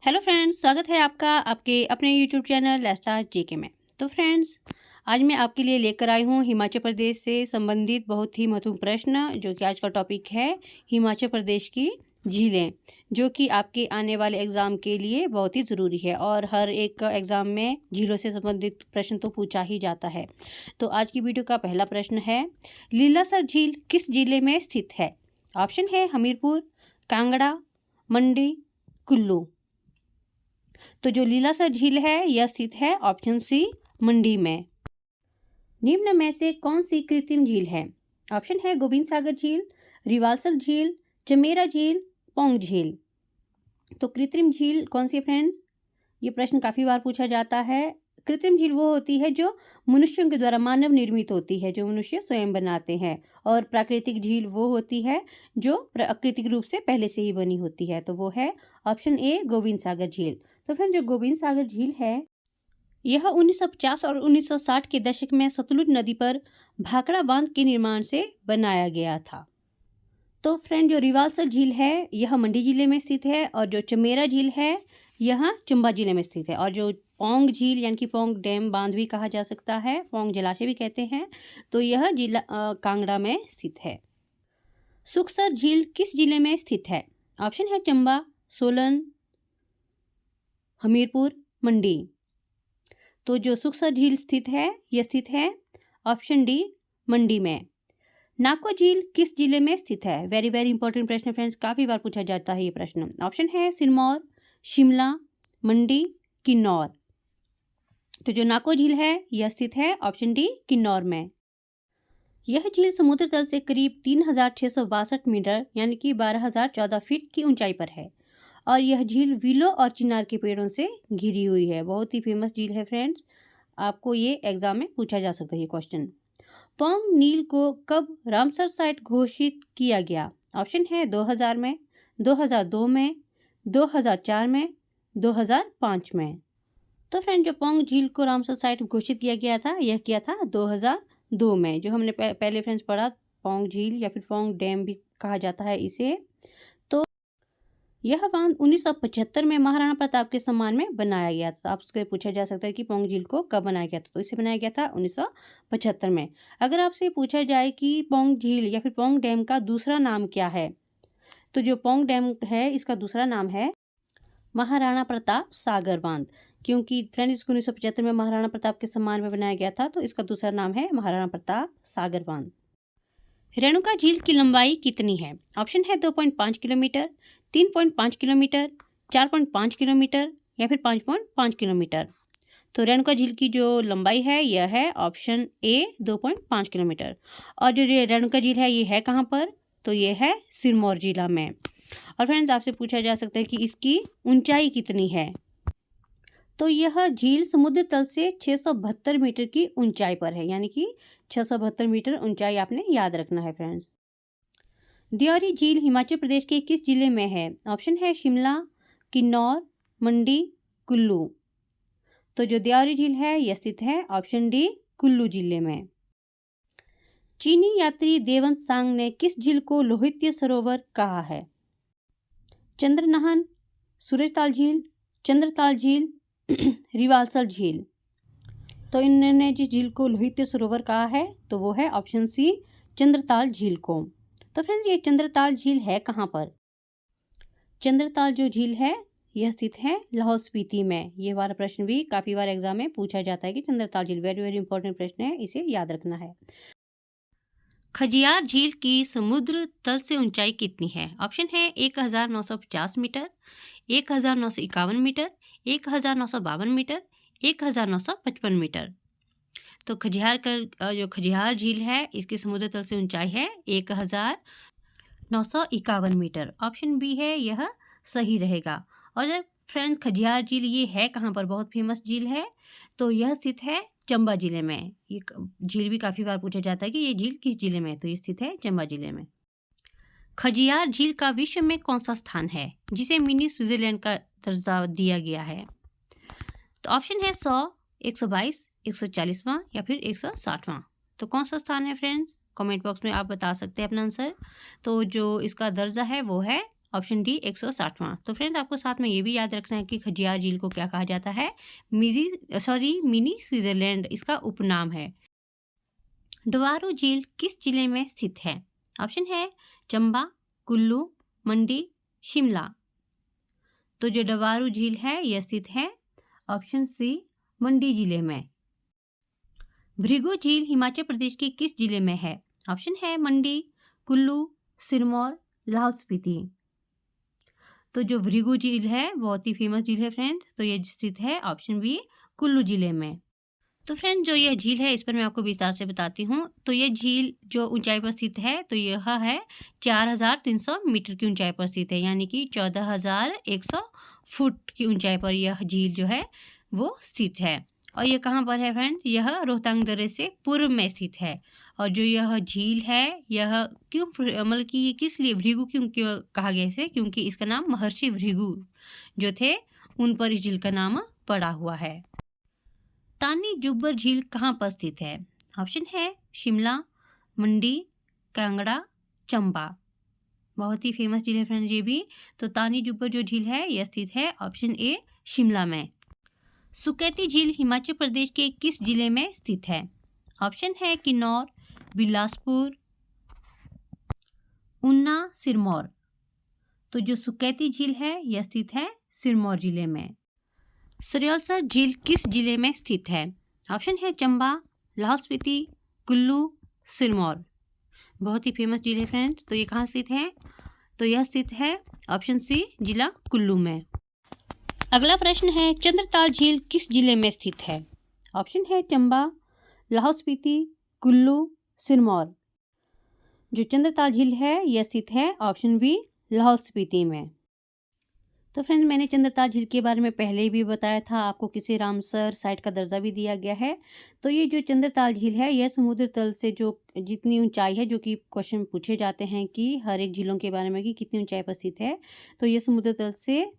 Hello friends, स्वागत है आपका आपके अपने यूट्यूब चैनल लेट्स जीके में। तो फ्रेंड्स, आज मैं आपके लिए लेकर आई हूँ हिमाचल प्रदेश से संबंधित बहुत ही महत्वपूर्ण प्रश्न, जो कि आज का टॉपिक है हिमाचल प्रदेश की झीलें, जो कि आपके आने वाले एग्ज़ाम के लिए बहुत ही ज़रूरी है। और हर एक एग्ज़ाम में झीलों से संबंधित प्रश्न तो पूछा ही जाता है। तो आज की वीडियो का पहला प्रश्न है, लीलासर झील किस जिले में स्थित है? ऑप्शन है हमीरपुर, कांगड़ा, मंडी, कुल्लू। तो जो लीलासर झील है यह स्थित है ऑप्शन सी मंडी में। निम्न में से कौन सी कृत्रिम झील है? ऑप्शन है गोविंद सागर झील, रिवालसर झील, चमेरा झील, पौंग झील। तो कृत्रिम झील कौन सी है फ्रेंड्स? ये प्रश्न काफ़ी बार पूछा जाता है। कृत्रिम झील वो होती है जो मनुष्यों के द्वारा मानव निर्मित होती है, जो मनुष्य स्वयं बनाते हैं। और प्राकृतिक झील वो होती है जो प्राकृतिक रूप से पहले से ही बनी होती है। तो वो है ऑप्शन ए गोविंद सागर झील। तो फ्रेंड, जो गोविंद सागर झील है यह 1950 और 1960 के दशक में सतलुज नदी पर भाखड़ा बांध के निर्माण से बनाया गया था। तो फ्रेंड, जो रिवालसर झील है यह मंडी जिले में स्थित है, और जो चमेरा झील है यह चंबा जिले में स्थित है। और जो पौंग झील यानी कि पौंग डैम बांध भी कहा जा सकता है, पौंग जलाशय भी कहते हैं, तो यह जिला कांगड़ा में स्थित है। सुखसर झील किस जिले में स्थित है? ऑप्शन है चंबा, सोलन, हमीरपुर, मंडी। तो जो सुखसर झील स्थित है यह स्थित है ऑप्शन डी मंडी में। नाको झील किस जिले में स्थित है? वेरी वेरी इंपॉर्टेंट प्रश्न फ्रेंड्स, काफ़ी बार पूछा जाता है ये प्रश्न। ऑप्शन है सिरमौर, शिमला, मंडी, किन्नौर। तो जो नाको झील है यह स्थित है ऑप्शन डी किन्नौर में। यह झील समुद्र तल से करीब 3662 मीटर यानी कि 12014 फीट की ऊंचाई पर है, और यह झील विलो और चिनार के पेड़ों से घिरी हुई है। बहुत ही फेमस झील है फ्रेंड्स, आपको ये एग्जाम में पूछा जा सकता है ये क्वेश्चन। पौंग नील को कब रामसर साइट घोषित किया गया? ऑप्शन है 2000 में, 2002 में, 2004 में, 2005 में। तो फ्रेंड, जो पौंग झील को रामसर साइट घोषित किया गया था यह किया था 2002 में। जो हमने पहले फ्रेंड्स पढ़ा, पौंग झील या फिर पौंग डैम भी कहा जाता है इसे। तो यह बांध 1975 में महाराणा प्रताप के सम्मान में बनाया गया था। आपसे पूछा जा सकता है कि पौंग झील को कब बनाया गया था? तो इसे बनाया गया था 1975 में। अगर आपसे पूछा जाए कि पौंग झील या फिर पौंग डैम का दूसरा नाम क्या है, तो जो पौंग डैम है इसका दूसरा नाम है महाराणा प्रताप सागर बांध। क्योंकि फ्रेंड्स, इसको 1975 में महाराणा प्रताप के सम्मान में बनाया गया था, तो इसका दूसरा नाम है महाराणा प्रताप सागर बांध। रेणुका झील की लंबाई कितनी है? ऑप्शन है 2.5 किलोमीटर, 3.5 किलोमीटर, 4.5 किलोमीटर या फिर 5.5 किलोमीटर। तो रेणुका झील की जो लंबाई है यह है ऑप्शन ए 2.5 किलोमीटर। और जो ये रेणुका झील है ये है कहाँ पर? तो ये है सिरमौर जिला में। और फ्रेंड्स, आपसे पूछा जा सकता है कि इसकी ऊंचाई कितनी है? तो यह झील समुद्र तल से 672 मीटर की ऊंचाई पर है, यानी कि 672 मीटर ऊंचाई आपने याद रखना है फ्रेंड्स। दियोरी झील हिमाचल प्रदेश के किस जिले में है? ऑप्शन है शिमला, किन्नौर, मंडी, कुल्लू। तो जो दियोरी झील है यह स्थित है ऑप्शन डी कुल्लू जिले में। चीनी यात्री देवंत सांग ने किस झील को लोहित्य सरोवर कहा है? चंद्रनहन, सूरजताल झील, चंद्रताल झील, रिवालसर झील। तो इन्होंने जिस झील को लोहित्य सरोवर कहा है तो वो है ऑप्शन सी चंद्रताल झील को। तो फ्रेंड्स, ये चंद्रताल झील है कहाँ पर? चंद्रताल जो झील है यह स्थित है लाहौल स्पीति में। ये वाला प्रश्न भी काफ़ी बार एग्जाम में पूछा जाता है कि चंद्रताल झील, वेरी वेरी इंपॉर्टेंट प्रश्न है, इसे याद रखना है। खजियार झील की समुद्र तल से ऊंचाई कितनी है? ऑप्शन है 1950 मीटर, 1951 मीटर, 1952 मीटर, 1955 मीटर। तो जो खजियार झील है इसकी समुद्र तल से ऊंचाई है 1951 मीटर। ऑप्शन बी है यह सही रहेगा। और जब फ्रेंड्स, खजियार झील ये है कहाँ पर? बहुत फेमस झील है, तो यह स्थित है चंबा जिले में। ये झील भी काफ़ी बार पूछा जाता है कि ये झील किस जिले में है, तो ये स्थित है चंबा जिले में। खजियार झील का विश्व में कौन सा स्थान है जिसे मिनी स्विट्जरलैंड का दर्जा दिया गया है? तो ऑप्शन है 100, 122, 140वां या फिर 160वां। तो कौन सा स्थान है फ्रेंड्स? कमेंट बॉक्स में आप बता सकते हैं अपना आंसर। तो जो इसका दर्जा है वो है ऑप्शन डी 160वां। तो फ्रेंड्स आपको साथ में ये भी याद रखना है कि खजियार झील को क्या कहा जाता है, मिनी स्विट्जरलैंड इसका उपनाम है। डवारू झील किस जिले में स्थित है? ऑप्शन है चंबा, कुल्लू, मंडी, शिमला। तो जो डवारू झील है यह स्थित है ऑप्शन सी मंडी जिले में। भृगु झील हिमाचल प्रदेश के किस जिले में है? ऑप्शन है मंडी, कुल्लू, सिरमौर, लाहौल स्पीति। तो जो भृगु झील है बहुत ही फेमस झील है फ्रेंड्स, तो यह स्थित है ऑप्शन बी कुल्लू जिले में। तो फ्रेंड्स जो यह झील है इस पर मैं आपको विस्तार से बताती हूँ। तो यह झील जो ऊंचाई पर स्थित है तो यह है 4300 मीटर की ऊंचाई पर स्थित है, यानी कि 14100 फुट की ऊंचाई पर यह झील जो है वो स्थित है। और यह कहाँ पर है फ्रेंड्स? यह रोहतांग दर्रे से पूर्व में स्थित है। और जो यह झील है यह क्यों, मतलब कि ये किस लिए भृगु क्यों कहा गया इसे? क्योंकि इसका नाम महर्षि भृगु जो थे उन पर इस झील का नाम पड़ा हुआ है। तानी जुब्बर झील कहाँ पर स्थित है? ऑप्शन है शिमला, मंडी, कांगड़ा, चंबा। बहुत ही फेमस झील है फ्रेंड्स ये भी। तो तानी जुब्बर जो झील है यह स्थित है ऑप्शन ए शिमला में। सुकेती झील हिमाचल प्रदेश के किस जिले में स्थित है? ऑप्शन है किन्नौर, बिलासपुर, ऊना, सिरमौर। तो जो सुकेती झील है यह स्थित है सिरमौर जिले में। सरयलसर झील किस जिले में स्थित है? ऑप्शन है चंबा, लाहौल स्पीति, कुल्लू, सिरमौर। बहुत ही फेमस झील है फ्रेंड्स। तो ये कहाँ स्थित है? तो यह स्थित है ऑप्शन सी जिला कुल्लू में। अगला प्रश्न है चंद्रताल झील किस जिले में स्थित है? ऑप्शन है चंबा, लाहौल स्पीति, कुल्लू, सिरमौर। जो चंद्रताल झील है यह स्थित है ऑप्शन बी लाहौल स्पीति में। तो फ्रेंड्स मैंने चंद्रताल झील के बारे में पहले ही भी बताया था, आपको किसी रामसर साइट का दर्जा भी दिया गया है। तो ये जो चंद्रताल झील है यह समुद्र तल से जो जितनी ऊंचाई है, जो कि क्वेश्चन पूछे जाते हैं कि हर एक झीलों के बारे में कि कितनी ऊंचाई पर स्थित है, तो ये समुद्र तल से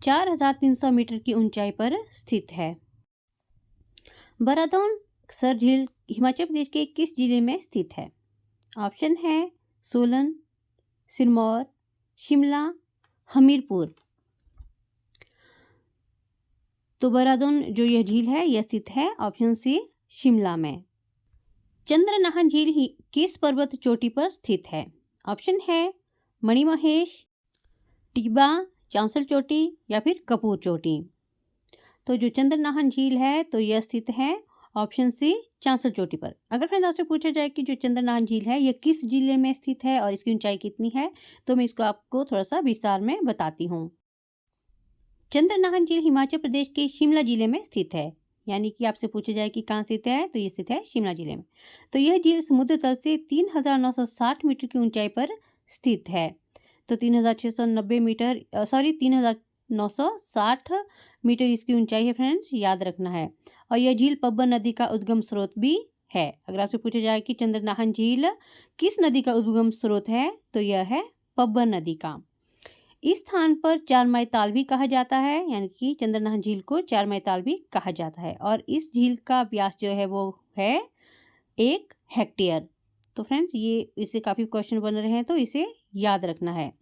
4300 मीटर की ऊंचाई पर स्थित है। बरादौन सर झील हिमाचल प्रदेश के किस जिले में स्थित है? ऑप्शन है सोलन, सिरमौर, शिमला, हमीरपुर। तो बरादौन जो यह झील है यह स्थित है ऑप्शन सी शिमला में। चंद्रनाहन झील किस पर्वत चोटी पर स्थित है? ऑप्शन है मणिमहेश, टिब्बा, चांसल चोटी या फिर कपूर चोटी। तो जो चंद्रनाहन झील है तो यह स्थित है ऑप्शन सी चांसल चोटी पर। अगर फ्रेंड्स आपसे पूछा जाए कि जो चंद्रनाहन झील है यह किस जिले में स्थित है और इसकी ऊंचाई कितनी है, तो मैं इसको आपको थोड़ा सा विस्तार में बताती हूँ। चंद्रनाहन झील हिमाचल प्रदेश के शिमला जिले में स्थित है, यानी कि आपसे पूछा जाए कि कहाँ स्थित है तो ये स्थित है शिमला जिले में। तो यह झील समुद्र तल से 3960 मीटर की ऊंचाई पर स्थित है। तो 3960 मीटर इसकी ऊंचाई है फ्रेंड्स, याद रखना है। और यह झील पब्बर नदी का उद्गम स्रोत भी है। अगर आपसे पूछा जाए कि चंद्रनाहन झील किस नदी का उद्गम स्रोत है तो यह है पब्बर नदी का। इस स्थान पर चारमाई ताल भी कहा जाता है, यानी कि चंद्रनाहन झील को चारमाई ताल भी कहा जाता है। और इस झील का व्यास जो है वो है 1 हेक्टेयर। तो फ्रेंड्स ये इससे काफ़ी क्वेश्चन बन रहे हैं तो इसे याद रखना है।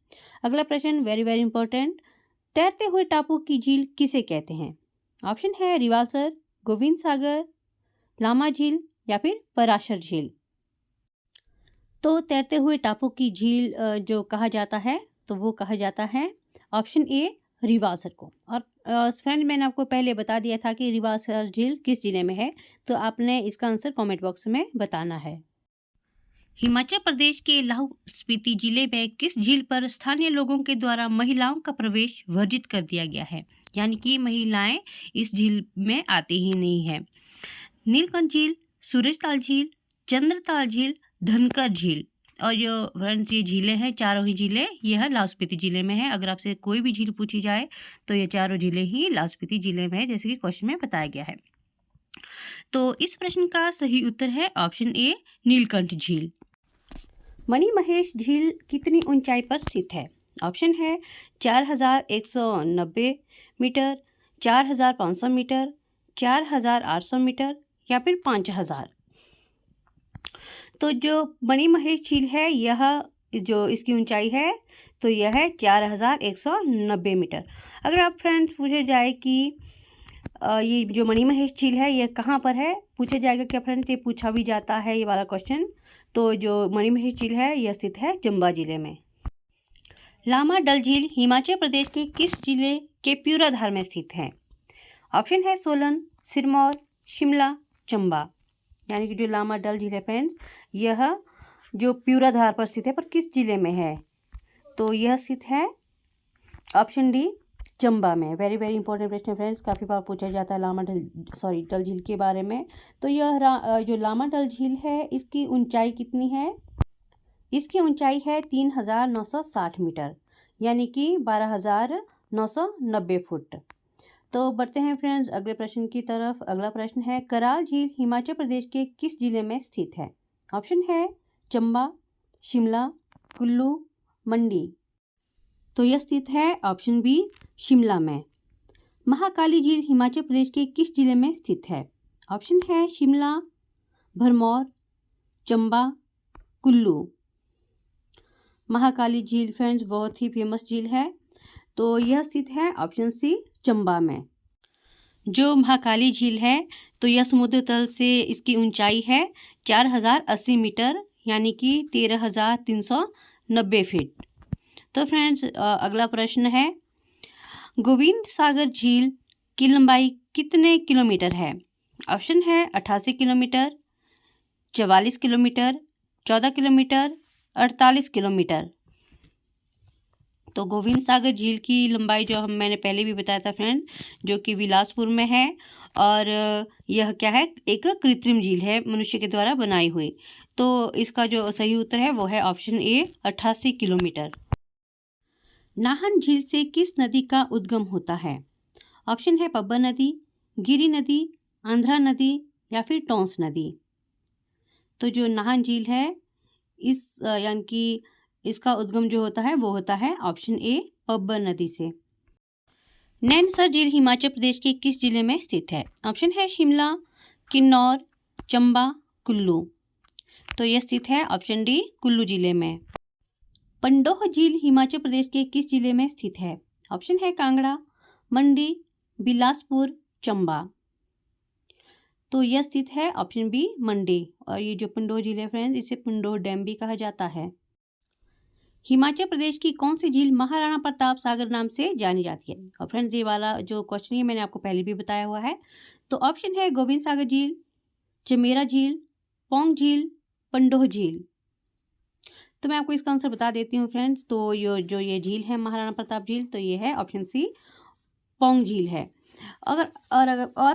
अगला प्रश्न वेरी वेरी इंपॉर्टेंट, तैरते हुए टापू की झील किसे कहते हैं? ऑप्शन है रिवालसर, गोविंद सागर, लामा झील या फिर पराशर झील। तो तैरते हुए टापू की झील जो कहा जाता है तो वो कहा जाता है ऑप्शन ए रिवालसर को। और फ्रेंड मैंने आपको पहले बता दिया था कि रिवालसर झील किस जिले में है, तो आपने इसका आंसर कमेंट बॉक्स में बताना है। हिमाचल प्रदेश के लाहौल स्पीति जिले में किस झील पर स्थानीय लोगों के द्वारा महिलाओं का प्रवेश वर्जित कर दिया गया है, यानी कि महिलाएं इस झील में आती ही नहीं है? नीलकंठ झील, सूरजताल झील, चंद्रताल झील, धनकर झील। और जो फ्रेंड्स ये झीलें हैं चारों ही झीलें यह लाहौल स्पीति जिले में है। अगर आपसे कोई भी झील पूछी जाए तो ये चारों झीलें ही लाहौल स्पीति जिले में है, जैसे कि क्वेश्चन में बताया गया है। तो इस प्रश्न का सही उत्तर है ऑप्शन ए नीलकंठ झील। मणिमहेश झील कितनी ऊंचाई पर स्थित है? ऑप्शन है 4190 मीटर, 4500 मीटर, 4800 मीटर या फिर 5000। तो जो मणिमहेश झील है यह जो इसकी ऊंचाई है तो यह है 4190 मीटर। अगर आप फ्रेंड्स पूछे जाए कि ये जो मणिमहेश झील है ये कहाँ पर है, पूछा जाएगा क्या फ्रेंड्स, ये पूछा भी जाता है ये वाला क्वेश्चन। तो जो मणिमहेश झील है यह स्थित है चंबा जिले में। लामा डल झील हिमाचल प्रदेश के किस जिले के प्यूराधार में स्थित है? ऑप्शन है सोलन, सिरमौर, शिमला, चंबा। यानी कि जो लामा डल झील है फ्रेंड्स यह जो प्यूराधार पर स्थित है, पर किस जिले में है? तो यह स्थित है ऑप्शन डी चंबा में। वेरी वेरी इंपॉर्टेंट प्रश्न है फ्रेंड्स, काफ़ी बार पूछा जाता है डल झील के बारे में। तो यह जो लामा डल झील है इसकी ऊंचाई कितनी है? इसकी ऊंचाई है 3960 मीटर, यानी कि 12990 फुट। तो बढ़ते हैं फ्रेंड्स अगले प्रश्न की तरफ। अगला प्रश्न है कराल झील हिमाचल प्रदेश के किस जिले में स्थित है? ऑप्शन है चंबा, शिमला, कुल्लू, मंडी। तो यह स्थित है ऑप्शन बी शिमला में। महाकाली झील हिमाचल प्रदेश के किस जिले में स्थित है? ऑप्शन है शिमला, भरमौर, चंबा, कुल्लू। महाकाली झील फ्रेंड्स बहुत ही फेमस झील है, तो यह स्थित है ऑप्शन सी चंबा में। जो महाकाली झील है तो यह समुद्र तल से इसकी ऊंचाई है 4080 मीटर, यानी कि 13390 फीट। तो फ्रेंड्स अगला प्रश्न है गोविंद सागर झील की लंबाई कितने किलोमीटर है? ऑप्शन है 88 किलोमीटर, 44 किलोमीटर, 14 किलोमीटर, 48 किलोमीटर। तो गोविंद सागर झील की लंबाई जो मैंने पहले भी बताया था फ्रेंड, जो कि बिलासपुर में है, और यह क्या है, एक कृत्रिम झील है मनुष्य के द्वारा बनाई हुई। तो इसका जो सही उत्तर है वो है ऑप्शन ए 88 किलोमीटर। नाहन झील से किस नदी का उद्गम होता है? ऑप्शन है पब्बर नदी, गिरी नदी, आंध्रा नदी या फिर टोंस नदी। तो जो नाहन झील है इस यानी कि इसका उद्गम जो होता है वो होता है ऑप्शन ए पब्बर नदी से। नैनसर झील हिमाचल प्रदेश के किस जिले में स्थित है? ऑप्शन है शिमला, किन्नौर, चंबा, कुल्लू। तो यह स्थित है ऑप्शन डी कुल्लू जिले में। पंडोह झील हिमाचल प्रदेश के किस जिले में स्थित है? ऑप्शन है कांगड़ा, मंडी, बिलासपुर, चंबा। तो यह स्थित है ऑप्शन बी मंडी। और ये जो पंडोह झील है फ्रेंड्स इसे पंडोह डैम भी कहा जाता है। हिमाचल प्रदेश की कौन सी झील महाराणा प्रताप सागर नाम से जानी जाती है? और फ्रेंड्स ये वाला जो क्वेश्चन है मैंने आपको पहले भी बताया हुआ है। तो ऑप्शन है गोविंद सागर झील, चमेरा झील, पौंग झील, पंडोह झील। तो मैं आपको इसका आंसर बता देती हूँ फ्रेंड्स। तो ये झील है महाराणा प्रताप झील, तो ये है ऑप्शन सी पौंग झील है। अगर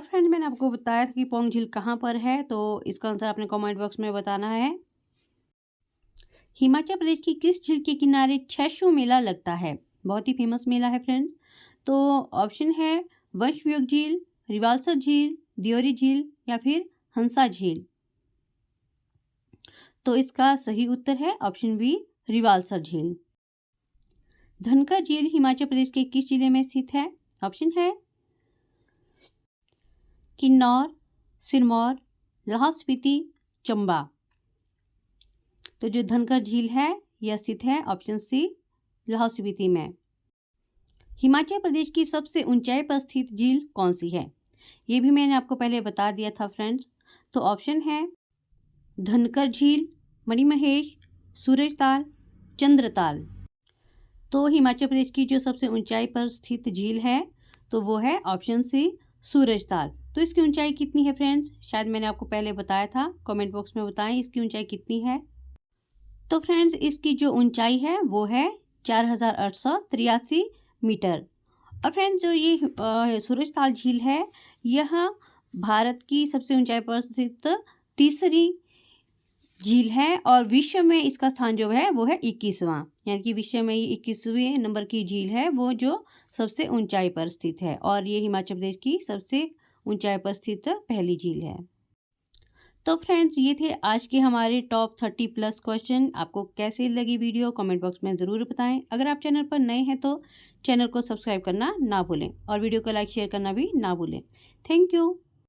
फ्रेंड मैंने आपको बताया था कि पौंग झील कहाँ पर है, तो इसका आंसर आपने कमेंट बॉक्स में बताना है। हिमाचल प्रदेश की किस झील के किनारे छेशु मेला लगता है? बहुत ही फेमस मेला है फ्रेंड्स। तो ऑप्शन है वंशवियोग झील, रिवाल्सर झील, दियोरी झील या फिर हंसा झील। तो इसका सही उत्तर है ऑप्शन बी रिवाल्सर झील। धनकर झील हिमाचल प्रदेश के किस जिले में स्थित है? ऑप्शन है किन्नौर, सिरमौर, लाहौल स्पीति, चंबा। तो जो धनकर झील है यह स्थित है ऑप्शन सी लाहौल स्पीति में। हिमाचल प्रदेश की सबसे ऊंचाई पर स्थित झील कौन सी है? ये भी मैंने आपको पहले बता दिया था फ्रेंड्स। तो ऑप्शन है धनकर झील, मणिमहेश, सूरजताल, चंद्रताल। तो हिमाचल प्रदेश की जो सबसे ऊंचाई पर स्थित झील है तो वो है ऑप्शन सी सूरजताल। तो इसकी ऊंचाई कितनी है फ्रेंड्स? शायद मैंने आपको पहले बताया था, कमेंट बॉक्स में बताएं इसकी ऊंचाई कितनी है। तो फ्रेंड्स इसकी जो ऊंचाई है वो है 4883 मीटर। और फ्रेंड्स जो ये सूरजताल झील है यह भारत की सबसे ऊंचाई पर स्थित तीसरी झील है, और विश्व में इसका स्थान जो है वो है 21वां, यानी कि विश्व में ये 21वें नंबर की झील है वो जो सबसे ऊंचाई पर स्थित है, और ये हिमाचल प्रदेश की सबसे ऊंचाई पर स्थित पहली झील है। तो फ्रेंड्स ये थे आज के हमारे टॉप 30+ क्वेश्चन। आपको कैसे लगी वीडियो कमेंट बॉक्स में ज़रूर बताएं। अगर आप चैनल पर नए हैं तो चैनल को सब्सक्राइब करना ना भूलें और वीडियो को लाइक शेयर करना भी ना भूलें। Thank you.